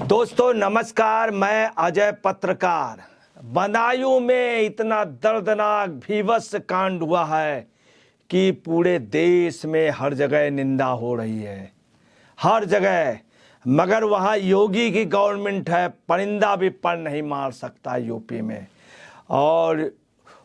दोस्तों नमस्कार, मैं अजय पत्रकार। बदायूं में इतना दर्दनाक भीभत्स कांड हुआ है कि पूरे देश में हर जगह निंदा हो रही है, हर जगह। मगर वहाँ योगी की गवर्नमेंट है, परिंदा भी पर नहीं मार सकता यूपी में। और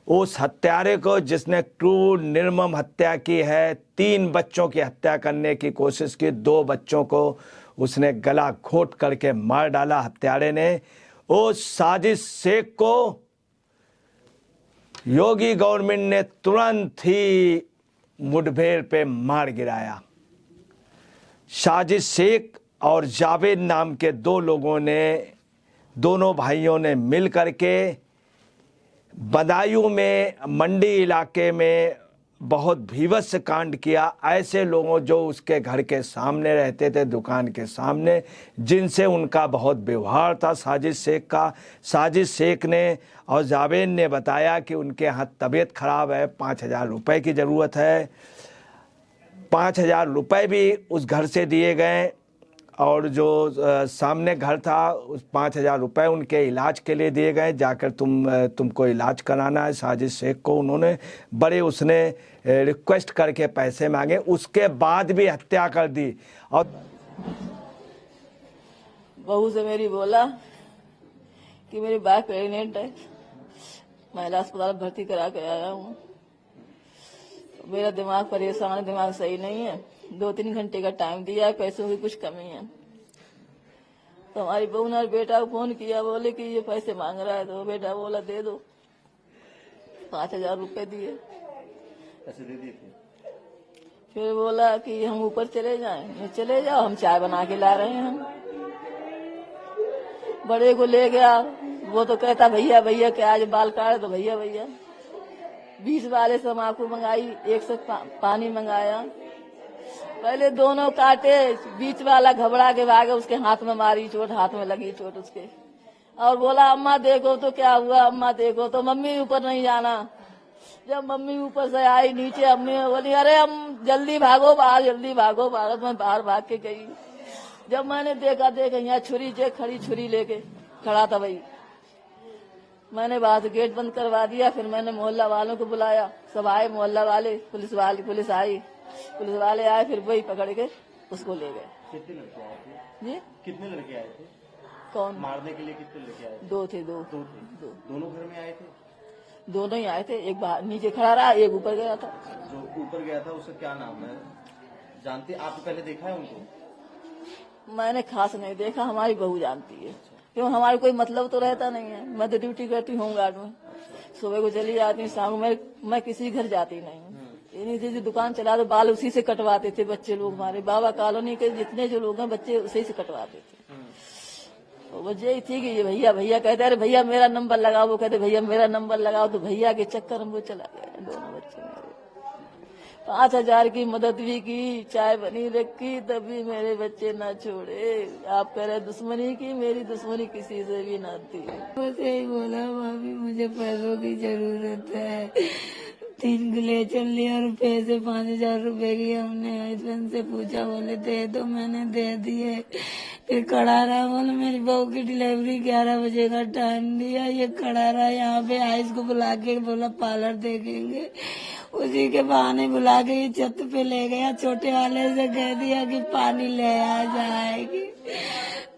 उस हत्यारे को जिसने क्रूर निर्मम हत्या की है, 3 बच्चों की हत्या करने की कोशिश की, 2 बच्चों को उसने गला घोंट करके मार डाला हत्यारे ने। उस साजिश शेख को योगी गवर्नमेंट ने तुरंत ही मुठभेड़ पे मार गिराया। साजिश शेख और जावेद नाम के 2 लोगों ने, दोनों भाइयों ने मिल करके बदायूं में मंडी इलाके में बहुत भीभत्स कांड किया। ऐसे लोगों जो उसके घर के सामने रहते थे, दुकान के सामने, जिनसे उनका बहुत व्यवहार था साजिश शेख का। साजिश शेख ने और जावेद ने बताया कि उनके यहाँ तबीयत खराब है, 5,000 रुपये की ज़रूरत है। 5,000 रुपये भी उस घर से दिए गए और जो सामने घर था उस 5,000 रुपये उनके इलाज के लिए दिए गए। जाकर तुमको इलाज कराना है। साजिश शेख को उन्होंने बड़े उसने रिक्वेस्ट करके पैसे मांगे, उसके बाद भी हत्या कर दी। और बहू से मेरी बोला कि मेरी वाइफ प्रेग्नेंट है, महिला अस्पताल भर्ती करा के आया हूँ। मेरा दिमाग परेशान है, दिमाग सही नहीं है। 2-3 घंटे का टाइम दिया है, पैसों की कुछ कमी है। तो हमारी बहू ने बेटा को फोन किया, बोले कि ये पैसे मांग रहा है। तो बेटा बोला दे दो। 5,000 रुपये दिए, पैसे दे दिए थे। फिर बोला कि हम ऊपर चले जाएं। चले जाओ, हम चाय बना के ला रहे हैं। हम बड़े को ले गया, वो तो कहता भैया भैया के आज बाल काटे, तो भैया भैया 20 वाले से हम आपको मंगाई, 1 से पानी मंगाया। पहले दोनों काटे, बीच वाला घबरा के भागे, उसके हाथ में मारी चोट, हाथ में लगी चोट उसके। और बोला अम्मा देखो तो क्या हुआ, अम्मा देखो। तो मम्मी ऊपर नहीं जाना। जब मम्मी ऊपर से आई नीचे, अम्मी बोली अरे हम जल्दी भागो बाहर, जल्दी भागो बाहर। मैं बाहर भाग के गई। जब मैंने देखा यहाँ छुरी जे खड़ी छुरी लेके खड़ा था भाई। मैंने बाहर से गेट बंद करवा दिया। फिर मैंने मोहल्ला वालों को बुलाया, सब आए मोहल्ला वाले, पुलिस आई, पुलिस वाले आए, फिर वही पकड़ के उसको ले गए। कितने लड़के आए थे जी? कितने लड़के आए थे कौन? मारने के लिए? कितने लड़के आए थे? 2 थे। 2 थे। दोनों घर में आए थे? दोनों ही आए थे। एक बाहर नीचे खड़ा रहा, एक ऊपर गया था। जो ऊपर गया था उसका क्या नाम है, जानते? आपने पहले देखा है उनको? मैंने खास नहीं देखा, हमारी बहू जानती है। क्यों, हमारा कोई मतलब तो रहता नहीं है। मैं तो ड्यूटी करती हूँ होमगार्ड में, सुबह को चली जाती हूँ, शाम को मैं किसी घर जाती नहीं हूँ। इन्हीं दुकान चला तो बाल उसी से कटवाते थे बच्चे लोग। हमारे बाबा कॉलोनी के जितने जो लोग हैं बच्चे उसी से कटवाते थे। तो वजह यही थी कि ये भैया भैया कहते अरे भैया मेरा नंबर लगाओ। वो कहते भैया मेरा नंबर लगाओ। तो भैया के चक्कर में वो चला गया। दोनों बच्चे मेरे 5,000 की मदद भी की, चाय बनी रखी, तभी मेरे बच्चे ना छोड़े। आप कह रहे दुश्मनी की, मेरी दुश्मनी किसी से भी ना थी। बस यही बोला भाभी मुझे पैसों की जरूरत है। 3 ले लिया और पैसे 5,000 रुपए की हमने हस्बैंड से पूछा, बोले दे दो, मैंने दे दिए। फिर खड़ा रहा, बोले मेरी बहू की डिलीवरी 11 बजे का टाइम दिया। ये खड़ा रहा यहाँ पे, आइस को बुला के बोला पार्लर देखेंगे। उसी के बहाने बुला के ये छत पे ले गया। छोटे वाले से कह दिया कि पानी ले आ जाएगी।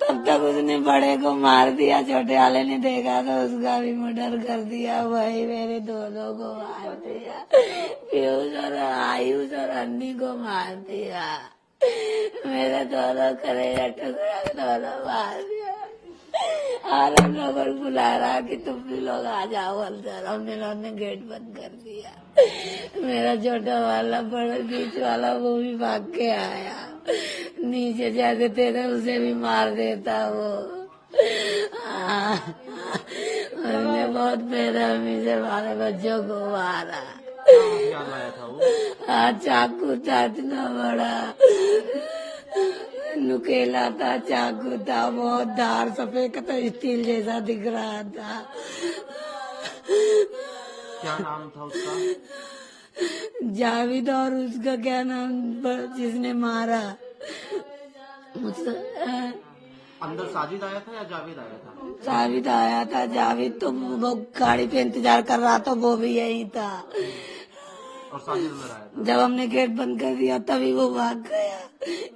तब तक उसने बड़े को मार दिया। छोटे वाले ने देखा तो उसका भी मर्डर कर दिया। वही मेरे दोनों को मार दिया। पीयूष और आयुष और अन्नी को मार दिया। मेरे दोनों करेगा टुकड़ा दोनों मार दिया। और हम लोगों को बुला रहा कि तुम भी लोग आ जाओ अंदर। हमने गेट बंद कर दिया। मेरा छोटा वाला बड़ा बीच वाला वो भी भाग के आया। नीचे जाते थे उसे भी मार देता वो। उसने बहुत बेरहमी से हमारे बच्चों को मारा। क्या लाया था वो? चाकू था इतना बड़ा, नुकेला था, चाकू था, बहुत धार सफेद था, स्टील जैसा दिख रहा था। क्या नाम था उसका? जावेद। और उसका क्या नाम जिसने मारा अंदर साजिद आया था या जावेद आया था? जावेद आया था। जावेद तो वो गाड़ी पे इंतजार कर रहा था, वो भी यही था। और साजिद अंदर आया था। जब हमने गेट बंद कर दिया तभी वो भाग गया,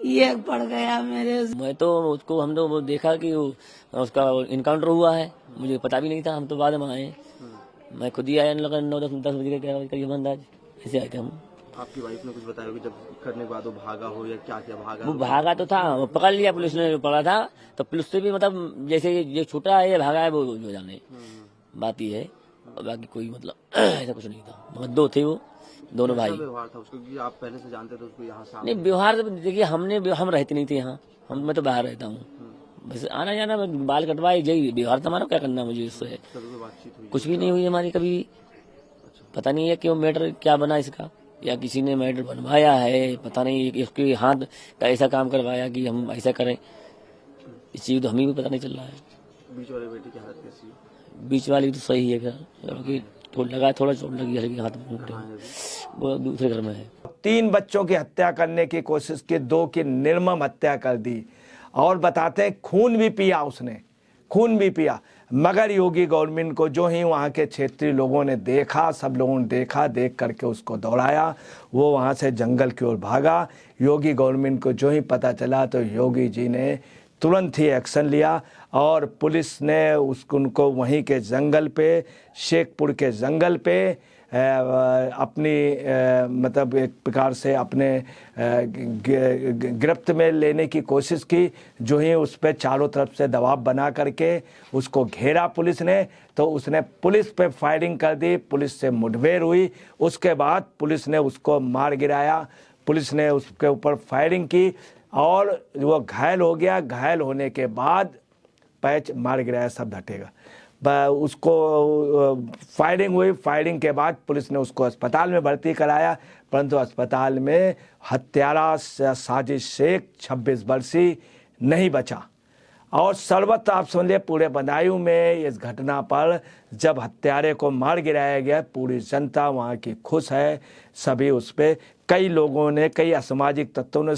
ये पड़ गया मेरे। मैं तो उसको हम तो वो देखा कि उसका इनकाउंटर हुआ है, मुझे पता भी नहीं था, हम तो बाद में आए। मैं खुद ही आया, लगा 9-10 बजे के करीब अंदाज ऐसे आए थे हम। आपकी वाइफ ने कुछ बताया कि जब करने के बाद वो भागा हो या क्या क्या भागा? वो भागा तो था, वो पकड़ लिया पुलिस ने, जो पकड़ा था तो पुलिस से भी मतलब जैसे ये छूटा है, ये भागा है, वो जो जाने बात ही है। और बाकी कोई मतलब ऐसा कुछ नहीं था, मगर दो थे वो दोनों भाई। व्यवहार था उसको कि आप पहले से जानते थे उसको यहाँ सामने? नहीं व्यवहार तो देखिए, हम रहते नहीं थे यहाँ, मैं तो बाहर रहता हूँ, बस आना जाना, बाल कटवाए, यही व्यवहार था हमारा। क्या करना मुझे इससे? कभी बातचीत हुई? कुछ भी नहीं हुई हमारी कभी। पता नहीं है क्यों मैटर क्या बना इसका, या किसी ने मैटर बनवाया है, पता नहीं इसके हाथ का ऐसा काम करवाया कि हम ऐसा करें, इस चीज तो हमें भी पता नहीं चल रहा है। बीच वाले बेटे की हालत कैसी है? बीच वाली तो सही है, क्योंकि थोड़ा चोट लगी है हाथ में, वो दूसरे घर में है। 3 बच्चों की हत्या करने की कोशिश की, 2 की निर्मम हत्या कर दी। और बताते हैं खून भी पिया उसने, खून भी पिया। मगर योगी गवर्नमेंट को जो ही वहाँ के क्षेत्रीय लोगों ने देखा, सब लोगों ने देखा, देख करके उसको दौड़ाया, वो वहाँ से जंगल की ओर भागा। योगी गवर्नमेंट को जो ही पता चला तो योगी जी ने तुरंत ही एक्शन लिया और पुलिस ने उनको वहीं के जंगल पे, शेखपुर के जंगल पे अपनी मतलब एक प्रकार से अपने गिरफ्त में लेने की कोशिश की। जो ही उस पर चारों तरफ से दबाव बना करके उसको घेरा पुलिस ने, तो उसने पुलिस पे फायरिंग कर दी, पुलिस से मुठभेड़ हुई। उसके बाद पुलिस ने उसको मार गिराया, पुलिस ने उसके ऊपर फायरिंग की और वो घायल हो गया। घायल होने के बाद पैच मार गिराया, सब हटेगा। उसको फायरिंग हुई, फायरिंग के बाद पुलिस ने उसको अस्पताल में भर्ती कराया, परंतु अस्पताल में हत्यारा साजिद शेख 26 वर्षीय नहीं बचा। और सर्वत्र आप समझिए पूरे बदायूं में इस घटना पर जब हत्यारे को मार गिराया गया, पूरी जनता वहाँ की खुश है। सभी उस पर कई लोगों ने, कई असामाजिक तत्वों ने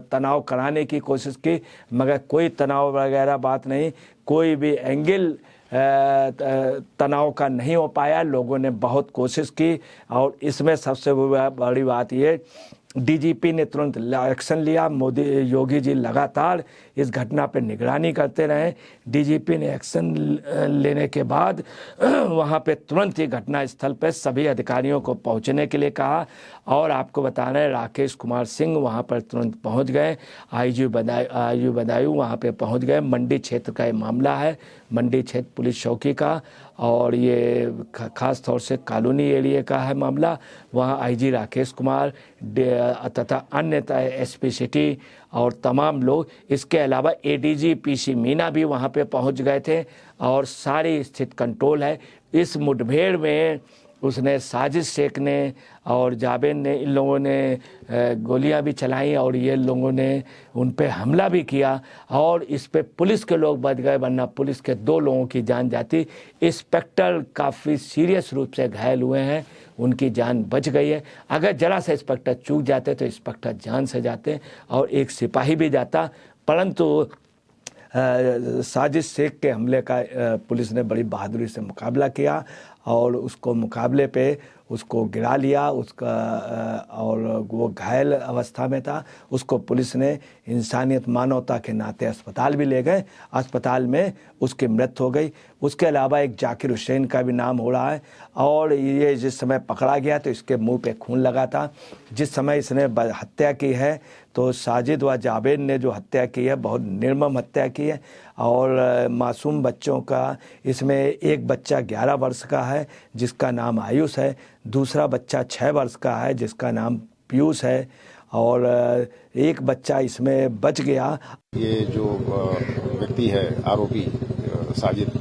तनाव कराने की कोशिश की, मगर कोई तनाव वगैरह बात नहीं, कोई भी एंगल तनाव का नहीं हो पाया। लोगों ने बहुत कोशिश की और इसमें सबसे बड़ी बात ये, डीजीपी ने तुरंत एक्शन लिया। योगी जी लगातार इस घटना पर निगरानी करते रहे। डीजीपी ने एक्शन लेने के बाद वहाँ पे तुरंत ही घटना स्थल पर सभी अधिकारियों को पहुँचने के लिए कहा। और आपको बता रहे हैं राकेश कुमार सिंह वहाँ पर तुरंत पहुँच गए, आईजी बदायूं वहाँ पे पहुँच गए। मंडी क्षेत्र का ये मामला है, मंडी क्षेत्र पुलिस चौकी का, और ये खास तौर से कॉलोनी एरिया का है मामला। वहाँ आईजी राकेश कुमार तथा अन्य एसपी सिटी और तमाम लोग, इसके अलावा एडीजी पीसी मीना भी वहाँ पे पहुँच गए थे और सारी स्थिति कंट्रोल है। इस मुठभेड़ में उसने साजिद शेख ने और जावेद ने, इन लोगों ने गोलियां भी चलाई और ये लोगों ने उन पे हमला भी किया और इस पे पुलिस के लोग बच गए, वरना पुलिस के 2 लोगों की जान जाती। इंस्पेक्टर काफ़ी सीरियस रूप से घायल हुए हैं, उनकी जान बच गई है। अगर जरा सा इंस्पेक्टर चूक जाते तो इंस्पेक्टर जान से जाते और एक सिपाही भी जाता, परंतु साजिद शेख के हमले का पुलिस ने बड़ी बहादुरी से मुकाबला किया और उसको मुकाबले पे उसको गिरा लिया। उसका और वो घायल अवस्था में था, उसको पुलिस ने इंसानियत मानवता के नाते अस्पताल भी ले गए। अस्पताल में उसकी मृत्यु हो गई। उसके अलावा एक जाकिर हुसैन का भी नाम हो रहा है और ये जिस समय पकड़ा गया तो इसके मुंह पे खून लगा था। जिस समय इसने हत्या की है तो साजिद व जावेद ने जो हत्या की है बहुत निर्मम हत्या की है और मासूम बच्चों का, इसमें एक बच्चा 11 वर्ष का है जिसका नाम आयुष है, दूसरा बच्चा 6 वर्ष का है जिसका नाम पीयूष है और एक बच्चा इसमें बच गया। ये जो व्यक्ति है आरोपी साजिद,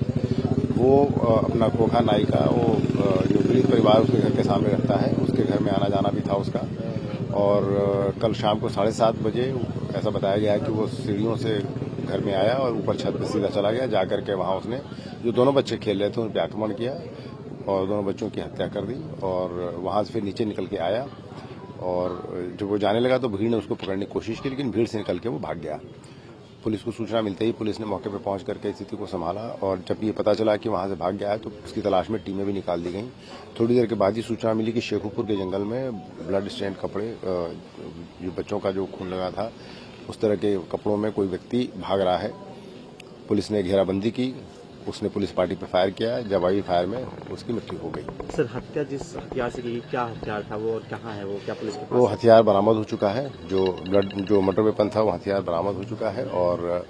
वो अपना खोखा नाई का, वो जो पीड़ित परिवार उसके घर के सामने रहता है, उसके घर में आना जाना भी था उसका। और कल शाम को 7:30 बजे ऐसा बताया गया है कि वो सीढ़ियों से घर में आया और ऊपर छत पे सीधा चला गया। जाकर के वहाँ उसने जो दोनों बच्चे खेल रहे थे उन पर आक्रमण किया और दोनों बच्चों की हत्या कर दी और वहाँ से फिर नीचे निकल के आया और जब वो जाने लगा तो भीड़ ने उसको पकड़ने की कोशिश की, लेकिन भीड़ से निकल के वो भाग गया। पुलिस को सूचना मिलते ही पुलिस ने मौके पर पहुंच करके स्थिति को संभाला और जब ये पता चला कि वहां से भाग गया है तो उसकी तलाश में टीमें भी निकाल दी गई। थोड़ी देर के बाद ही सूचना मिली कि शेखुपुर के जंगल में ब्लड स्टेन कपड़े, जो बच्चों का जो खून लगा था उस तरह के कपड़ों में कोई व्यक्ति भाग रहा है। पुलिस ने घेराबंदी की, उसने पुलिस पार्टी पर फायर किया, जवाबी फायर में उसकी मृत्यु हो गई। सर हत्या जिस हथियार से की, क्या हथियार था वो और कहाँ है वो, क्या पुलिस के पास? वो हथियार बरामद हो चुका है, जो मर्डर वेपन था वो हथियार बरामद हो चुका है और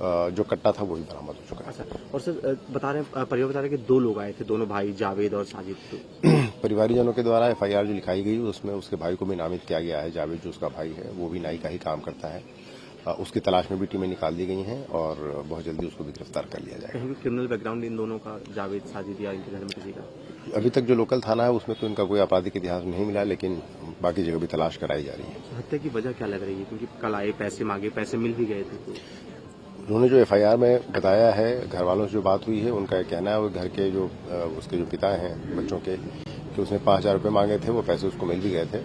जो कट्टा था वो भी बरामद हो चुका है। अच्छा, और सर परिवार बता रहे कि 2 लोग आए थे, दोनों भाई जावेद और साजिद। परिवारीजनों के द्वारा FIR जो लिखाई गई उसमें उसके भाई को भी नामित किया गया है। जावेद जो उसका भाई है वो भी नाई का ही काम करता है। उसकी तलाश में भी टीमें निकाल दी गई हैं और बहुत जल्दी उसको भी गिरफ्तार कर लिया जाएगा। कहीं क्रिमिनल बैकग्राउंड इन दोनों का, जावेद साजिद या इनके घर में किसी का? अभी तक जो लोकल थाना है उसमें तो इनका कोई आपराधिक इतिहास नहीं मिला, लेकिन बाकी जगह भी तलाश कराई जा रही है। हत्या की वजह क्या लग रही है? क्योंकि कल आए, पैसे मांगे, पैसे मिल भी गए थे। तो उन्होंने जो FIR में बताया है, घर वालों से जो बात हुई है उनका कहना है वो घर के जो उसके जो पिता हैं बच्चों के, कि उसने 5,000 रुपये मांगे थे, वो पैसे उसको मिल भी गए थे,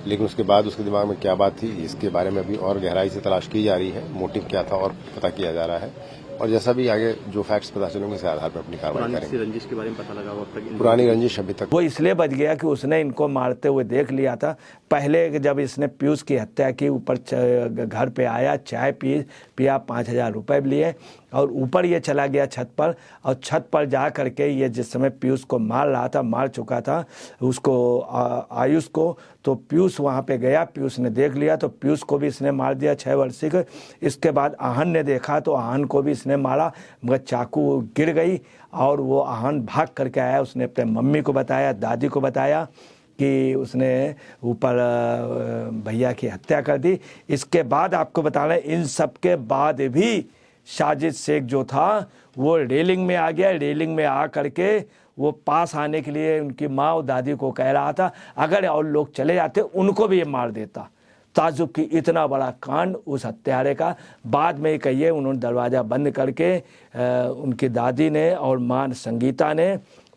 लेकिन उसके बाद उसके दिमाग में क्या बात थी इसके बारे में अभी और गहराई से तलाश की जा रही है। मोटिव क्या था और पता किया जा रहा है और जैसा भी आगे जो फैक्ट्स पता चलेंगे उसके आधार पर अपनी कार्रवाई करेंगे। रंजिश के बारे में पता लगा? पुरानी रंजिश अभी तक वो इसलिए बच गया कि उसने इनको मारते हुए देख लिया था। पहले जब इसने पीयूष की हत्या की, ऊपर घर पे आया, चाय पिया, 5,000 रुपये लिए और ऊपर ये चला गया छत पर, और छत पर जा करके ये जिस समय पीयूष को मार रहा था, मार चुका था उसको, आयुष को, तो पीयूष वहाँ पे गया, पीयूष ने देख लिया तो पीयूष को भी इसने मार दिया 6 वर्षीय को। इसके बाद आहन ने देखा तो आहन को भी इसने मारा, मगर चाकू गिर गई और वो आहन भाग करके आया। उसने अपने मम्मी को बताया, दादी को बताया कि उसने ऊपर भैया की हत्या कर दी। इसके बाद आपको बता रहे इन सब के बाद भी साजिद शेख जो था वो रेलिंग में आ गया। रेलिंग में आ करके वो पास आने के लिए उनकी माँ और दादी को कह रहा था अगर और लोग चले जाते उनको भी ये मार देता। ताजुब की इतना बड़ा कांड उस हत्यारे का। बाद में कहिए उन्होंने दरवाज़ा बंद करके उनकी दादी ने और माँ संगीता ने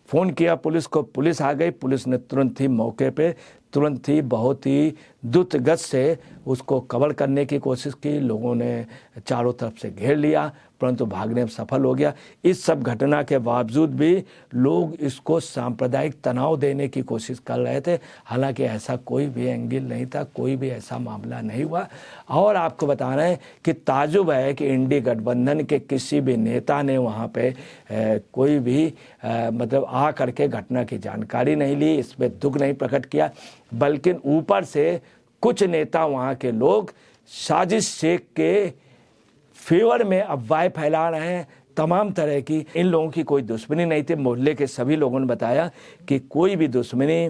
फ़ोन किया पुलिस को, पुलिस आ गई। पुलिस ने तुरंत ही मौके पे, तुरंत ही बहुत ही द्रुत गति से उसको कवर करने की कोशिश की। लोगों ने चारों तरफ से घेर लिया परंतु भागने में सफल हो गया। इस सब घटना के बावजूद भी लोग इसको सांप्रदायिक तनाव देने की कोशिश कर रहे थे, हालांकि ऐसा कोई भी एंगल नहीं था, कोई भी ऐसा मामला नहीं हुआ। और आपको बता रहे हैं कि ताजुब है कि इंडी गठबंधन के किसी भी नेता ने वहाँ पे कोई भी मतलब आ करके घटना की जानकारी नहीं ली, इस पर दुख नहीं प्रकट किया, बल्कि ऊपर से कुछ नेता वहाँ के लोग साजिद शेख के फेवर में अफवाहें फैला रहे हैं तमाम तरह की। इन लोगों की कोई दुश्मनी नहीं थी। मोहल्ले के सभी लोगों ने बताया कि कोई भी दुश्मनी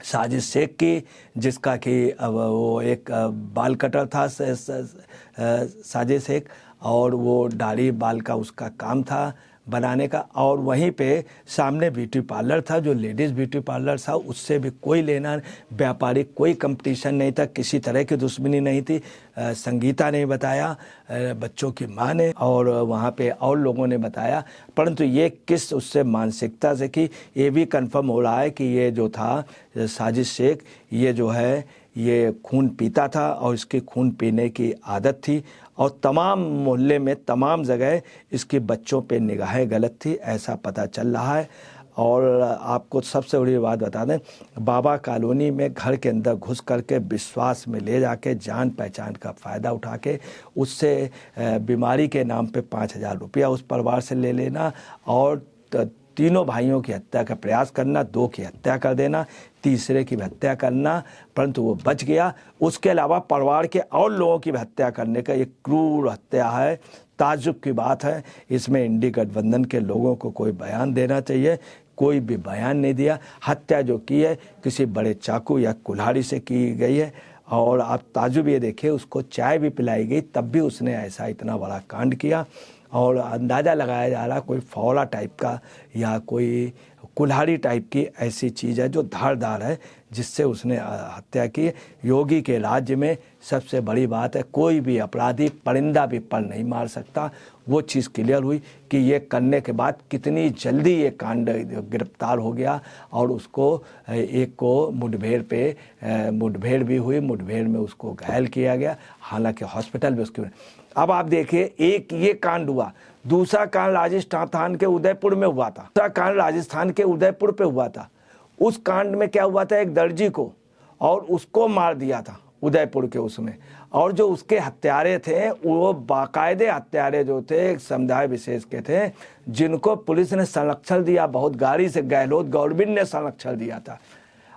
साजिद शेख की, जिसका कि वो एक बाल कटर था साजिद शेख, और वो दाढ़ी बाल का उसका काम था बनाने का, और वहीं पे सामने ब्यूटी पार्लर था जो लेडीज़ ब्यूटी पार्लर था, उससे भी कोई लेना व्यापारिक कोई कंपटीशन नहीं था, किसी तरह की दुश्मनी नहीं थी। संगीता ने बताया, बच्चों की माँ ने, और वहाँ पे और लोगों ने बताया। परंतु ये किस उससे मानसिकता से कि ये भी कंफर्म हो रहा है कि ये जो था साजिद शेख, ये जो है ये खून पीता था और इसकी खून पीने की आदत थी, और तमाम मोहल्ले में तमाम जगह इसकी बच्चों पे निगाहें गलत थी, ऐसा पता चल रहा है। और आपको सबसे बड़ी बात बता दें, बाबा कॉलोनी में घर के अंदर घुस करके विश्वास में ले जाके जान पहचान का फ़ायदा उठा के उससे बीमारी के नाम पे 5,000 रुपया उस परिवार से ले लेना, और 3 भाइयों की हत्या का प्रयास करना, 2 की हत्या कर देना, तीसरे की भी हत्या करना, परंतु वो बच गया। उसके अलावा परिवार के और लोगों की भी हत्या करने का एक क्रूर हत्या है। ताज्जुब की बात है, इसमें इंडी गठबंधन के लोगों को कोई बयान देना चाहिए, कोई भी बयान नहीं दिया। हत्या जो की है किसी बड़े चाकू या कुल्हाड़ी से की गई है, और आप ताज्जुब ये देखिए उसको चाय भी पिलाई गई तब भी उसने ऐसा इतना बड़ा कांड किया, और अंदाज़ा लगाया जा रहा कोई फौला टाइप का या कोई कुल्हाड़ी टाइप की ऐसी चीज़ है जो धारदार है, जिससे उसने हत्या की। योगी के राज्य में सबसे बड़ी बात है, कोई भी अपराधी परिंदा भी पर नहीं मार सकता। वो चीज़ क्लियर हुई कि ये करने के बाद कितनी जल्दी ये कांड गिरफ्तार हो गया, और उसको एक को मुठभेड़ भी हुई, मुठभेड़ में उसको घायल किया गया, हालांकि हॉस्पिटल में उसकी। अब आप देखिए, एक ये कांड हुआ, दूसरा कांड राजस्थान के उदयपुर में हुआ था, दूसरा कांड राजस्थान के उदयपुर पे हुआ था। उस कांड में क्या हुआ था, एक दर्जी को और उसको मार दिया था उदयपुर के उसमें, और जो उसके हत्यारे थे वो बाकायदे हत्यारे जो थे एक समुदाय विशेष के थे, जिनको पुलिस ने संरक्षण दिया, बहुत गाड़ी से गहलोत गवर्नमेंट ने संरक्षण दिया था।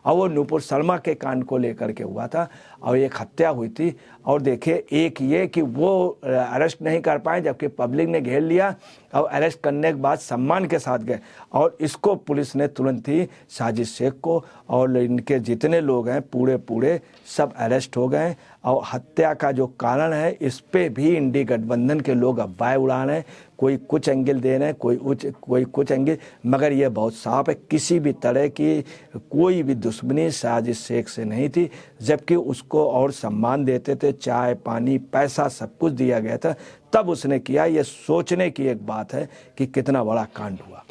और वो नूपुर शर्मा के कांड को लेकर के हुआ था और एक हत्या हुई थी। और देखिए, एक ये कि वो अरेस्ट नहीं कर पाए, जबकि पब्लिक ने घेर लिया और अरेस्ट करने के बाद सम्मान के साथ गए, और इसको पुलिस ने तुरंत ही साजिद शेख को और इनके जितने लोग हैं पूरे सब अरेस्ट हो गए। और हत्या का जो कारण है इस पे भी इंडी गठबंधन के लोग अफवाह उड़ा रहे हैं, कोई कुछ एंगल दे रहे हैं, कोई कुछ एंगल, मगर ये बहुत साफ है, किसी भी तरह की कोई भी दुश्मनी साजिद शेख से नहीं थी, जबकि उसको और सम्मान देते थे, चाय पानी पैसा सब कुछ दिया गया था, तब उसने किया। ये सोचने की एक बात है कि कितना बड़ा कांड हुआ।